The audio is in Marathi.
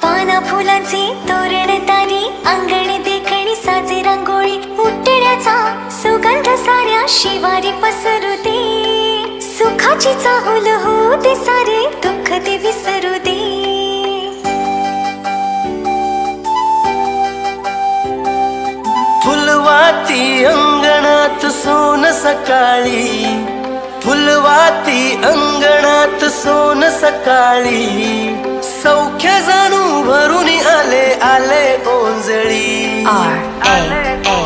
पाना फुलांची तोरण तारी, अंगण देखणी साजे रांगोळी, उठण्याचा सुगंध साऱ्या शिवारी पसरू दे, सुखाची चाहुल होऊ दे सारे दुःख ते विसरू दे. फुलवाती अंगणात सोन सकाळी, फुलवाती अंगणात सोन सकाळी, सौख्य जाणू भरून आले आले ओंजळी. R-A-A